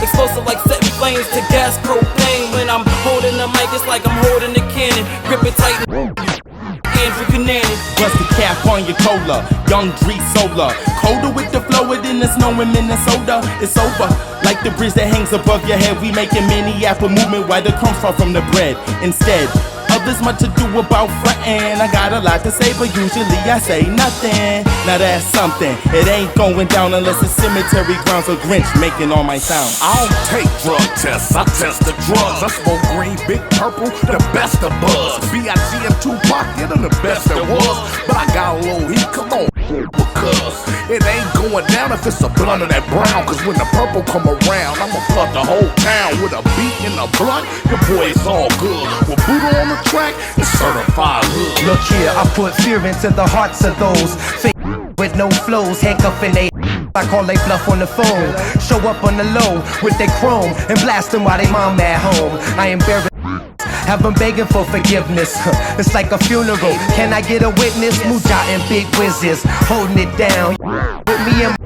Explosive like setting flames to gas propane. When I'm holding the mic, it's like I'm holding a cannon. Grip it tight. Andrew Cunanan. Rusty cap on your cola, young Dree Solar. Colder with the flow, it in the snow in Minnesota. It's over, like the bridge that hangs above your head. We making Minneapolis movement while the crumbs fall from the bread. Instead, others much to do about frontin'. I got a lot to say, but usually I say nothing. Now that's something. It ain't going down unless it's cemetery grounds or Grinch making all my sound. I don't take drug tests, I test the drugs. I smoke green, big purple, the best of buzz. B.I.G. and Tupac, yeah, them the best there was. But I got a little heat, come on, because it ain't going down if it's a blunt of that brown. Cause when the purple come around, I'ma flood the whole town with a beat and a blunt. Your boy, it's all good. With Buddha on the track, it's certified hood. Look here, I put fear into the hearts of those fake with no flows, handcuffing they I call they bluff on the phone. Show up on the low with their chrome and blast them while they mom at home. I am buried, have them begging for forgiveness. It's like a funeral. Can I get a witness? Muja and Big Wizzes holding it down. With me and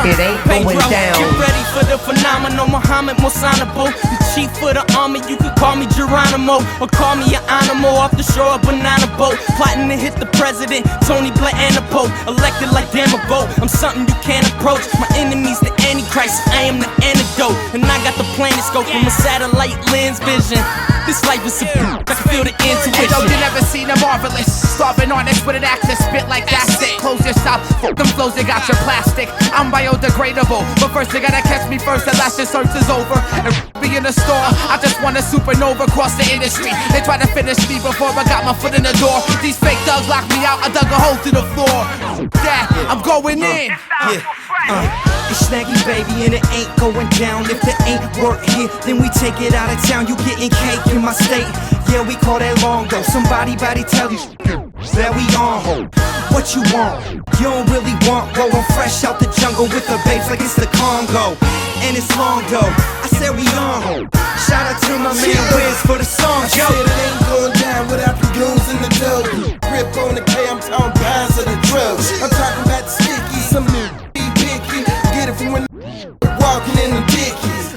it ain't going down. Get ready for the phenomenal Muhammad Mosanabo, the chief of the army. You could call me Geronimo or call me an animal off the shore of Banana Boat, plotting to hit the president, Tony Blair and the Pope. Elected like damn a vote, I'm something you can't approach. My enemy's the Antichrist, I am the antidote, and I got the planet scope from a satellite lens vision. This life is a I can feel the intuition. Hey, yo, you never seen a marvelous starving artist with an actor spit like that's it. Close your shop, fuck them flows, they got your plastic. I'm biodegradable, but first they gotta catch me first. The last search is over, and be in the store. I just want a supernova across the industry. They try to finish me before I got my foot in the door. These fake thugs locked me out, I dug a hole through the floor. Yeah, I'm going in. It's Snaggy, baby, and it ain't going down. If there ain't work here, then we take it out of town. You getting cake in my state, yeah, we call that long go. Somebody tell you that we on hold. What you want? You don't really want, bro. I'm fresh out the jungle with the babes like it's the Congo. And it's long though, I said we on hold. Shout out to my man Wiz for the song, yo. I said it ain't going down without the goons in the dough. Grip on the K, I'm talking pounds of the drugs. I'm talking about the sticky, some new picky. Get it from when walking in the dickies.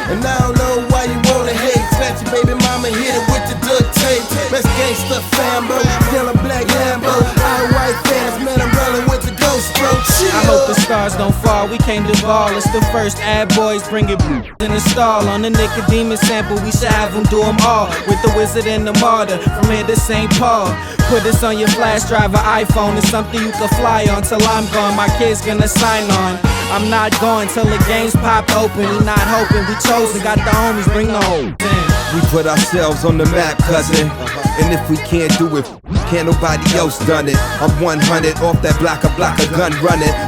And I don't know why you wanna hate. Flat your baby mama, hit it with the duct tape. Best gangsta fambo, yellow black Lambo. All white fans, man, I'm rolling with the ghost, bro. I hope the stars don't fall, we came to ball. It's the first ad boys bring it in the stall. On the Nicodemus sample, we should have them do them all. With the wizard and the martyr, from here to St. Paul. Put this on your flash drive or iPhone. It's something you can fly on till I'm gone. My kid's gonna sign on. I'm not going till the game's popped open. We not hoping, we chosen. Got the homies, bring the whole thing. We put ourselves on the map, cousin. And if we can't do it, can't nobody else done it. I'm 100 off that block, a gun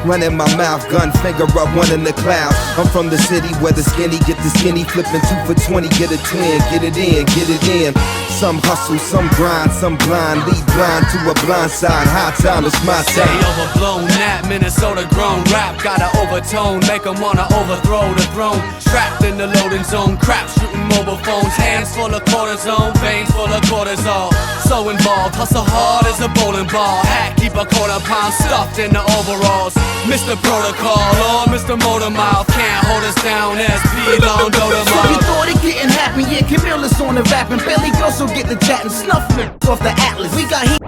running my mouth, gun finger up, one in the clouds. I'm from the city where the skinny get the skinny, flipping 2 for 20, get a twin, get it in. Some hustle, some grind, some blind, lead blind to a blind side. High time, it's my time. Say overblown, that Minnesota grown rap got an overtone, make 'em wanna overthrow the throne. Trapped in the loading zone, crap shooting mobile phones, hands full of cortisone, veins full of cortisol. So involved, hustle hard as a bowling ball. Hat keep a £1/4 stuffed in the overalls. Mr. Protocol or Mr. Motor Mouth can't hold us down. SP long Dota So you thought it getting happy, yeah, Camilla's on the rapping. Billy Grosso get the chatting, snuffing off the Atlas. We got heat,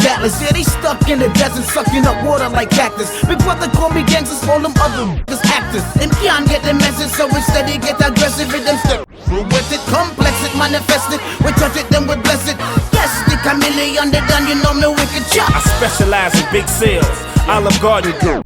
Gatlas, yeah, they stuck in the desert, sucking up water like cactus. Big brother call me gangsters, all them other actors. And can't get the message, so instead they get aggressive with them stuff. With it, complex it, manifest it, we touch it, then we bless it. Yes, the Camille underdone, you know me wicked chop. I specialize in big sales, Olive Garden girl.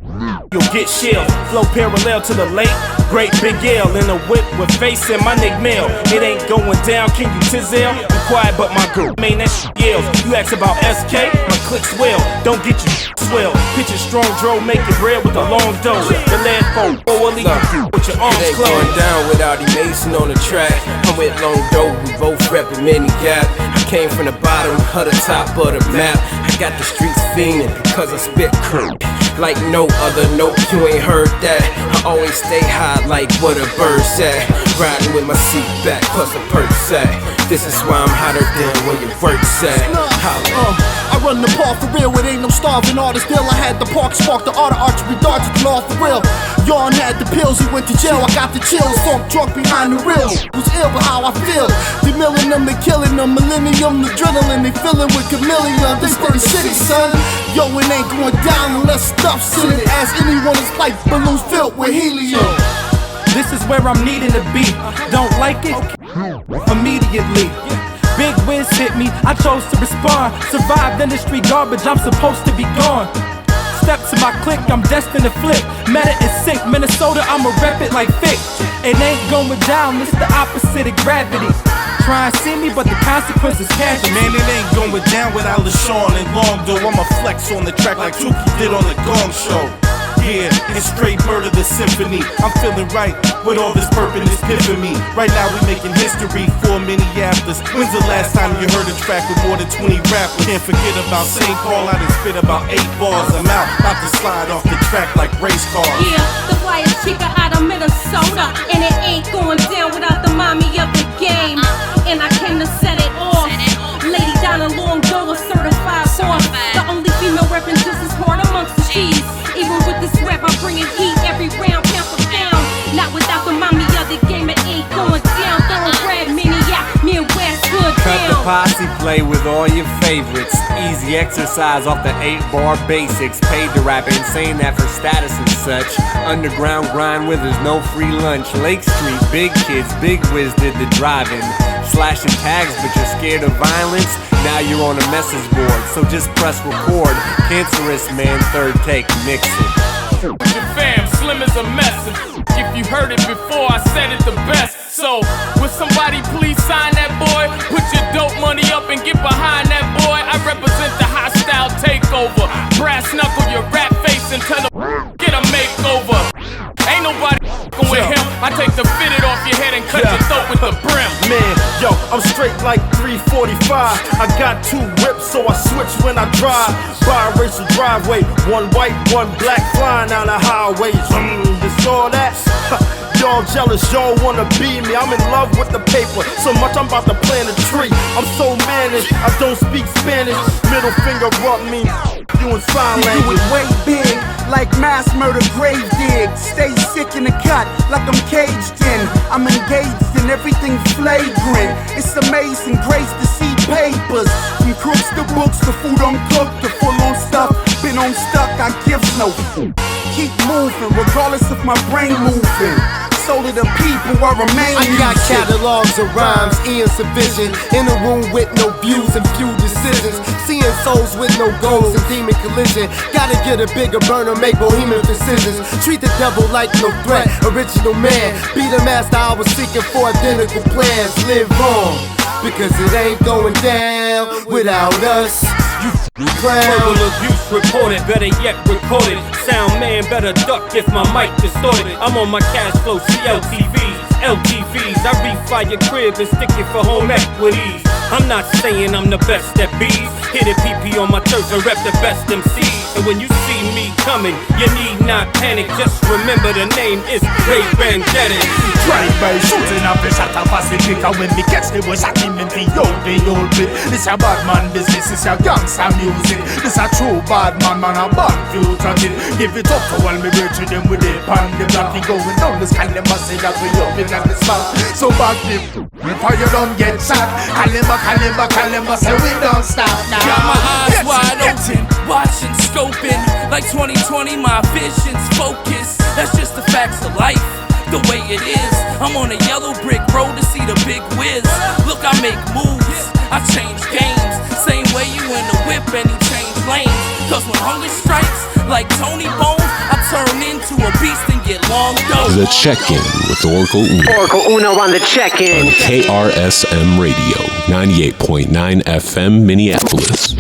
You'll get shelled, flow parallel to the lake. Great big L in a whip with face and my Nick Mail. It ain't going down, can you tizzle? I'm quiet, but my girl, man, that shit yells. You ask about SK, my click's well. Don't get you swell. Picture strong dro, make it red with a long dough. The last phone, will leave you with your arms it ain't closed. going down without E Mason on the track. I'm with Long Doe, we both reppin' many gap. I came from the bottom of the top of the map. I got the streets fiendin' because I spit crew. Like no other, nope, you ain't heard that. I always stay high like what a bird said. Riding with my seat back, plus a perk sack. This is why I'm hotter than when your work sack. I run the park for real, it ain't no starving artist deal. I had the park spark, the art of archery darts with law for real. Yarn had had the pills, he went to jail. I got the chills, so I'm drunk behind the wheel. Who's ill but how I feel? They milling them, they killing them. Millennium, the adrenaline, they filling with chameleon. This for the city, son. Yo, it ain't going down unless stuff's in it. Ask anyone, it's like balloons filled with helium. This is where I'm needing to be. Don't like it? Immediately. Big whiz hit me, I chose to respond. Survived industry garbage, I'm supposed to be gone. Step to my clique, I'm destined to flip. Meta is sick, Minnesota, I'ma rep it like thick. It ain't going down, it's the opposite of gravity. Try and see me, but the consequences catch me. Man, it ain't going down without Shawn and Londo. I'ma flex on the track like Tuki did on the Gong Show. Yeah, it's straight murder the symphony. I'm feeling right with all this purpose piffing me. Right now we making history for Minneapolis. When's the last time you heard a track with more than 20 rappers? Can't forget about St. Paul, I done spit about 8 bars. I'm out, about to slide off the track like race cars. Yeah, the flyest chica out of Minnesota. And it ain't going down without the mommy of the game. And I came to set it off. Lady Donna Long Door, certified boss. The only female reppin' just as hard amongst the G's. Even with this rap, I'm bringing heat every round, pound for pound. Not without the mommy of the game, it ain't going down. Thoroughbred, Minneapolis, Midwest, good Cut the down. posse, play with all your favorites. Easy exercise off the 8-bar basics. Paid to rap, ain't saying that for status and such. Underground grind where there's no free lunch. Lake Street, big kids, big whiz did the driving. Slashing tags, but you're scared of violence. Now you're on a message board, so just press record. Cancerous man, third take, mix it. With your fam, slim as a mess. If you heard it before, I said it the best. So, would somebody please sign that boy? Put your dope money up and get behind that boy. I represent the hostile takeover. Brass knuckle your rat face and tell him get a makeover. Ain't nobody with him. I take the fitted off your head and cut your throat with the brim. Man, yo, I'm straight like 345. I got 2 whips, so I switch when I drive. Biracial driveway, 1 white, 1 black, flying down the highway. You saw that? Y'all jealous, y'all wanna be me. I'm in love with the paper, so much I'm about to plant a tree. I'm so managed, I don't speak Spanish. Middle finger up me, you in sign language. You do it way big, like mass murder grave dig. Stay sick in the cut, like I'm caged in. I'm engaged in everything flagrant. It's amazing grace to see papers. From crooks to books, to food uncooked, to full on stuff. Been on stuck, I give no food. Keep moving, regardless of my brain moving. Soul of the people, I remain. I got catalogs of rhymes, insufficient. In a room with no views and few decisions. Seeing souls with no goals and demon collision. Gotta get a bigger burner, make bohemian decisions. Treat the devil like no threat, original man. Be the master I was seeking for, identical plans. Live on, because it ain't going down without us. You clown. Verbal abuse reported, better yet recorded. Sound man better duck if my mic distorted. I'm on my cash flow, CLTVs, LTVs. I refire your crib and stick it for home equities. I'm not saying I'm the best at bees. Hit a PP on my turf and rep the best MCs. And when you see me coming, you need not panic. Just remember the name is Ray Bandetta. Drive-by shooting up a shot of Pacific. And when me catch the boy shot him in the old bit. This a bad man business, this a gangster music. This a true bad man, a bad future kid. Give it up to all me rich them with it. Pan the block, he going down the sky. Them a say that we up in the spot. So back them, before you don't get shot. Kalimba, say we don't stop now. Got my eyes wide open, watching, scoping. Like 2020, my vision's focused. That's just the facts of life, the way it is. I'm on a yellow brick road to see the big whiz. Look, I make moves, I change games. Same way you in the whip and you change lanes. Cause when hunger strikes, like Tony Bone, I turn into a beast and get long dope. The Check-In with Orikal Uno. Orikal Uno on the Check-In. On KRSM Radio, 98.9 FM Minneapolis.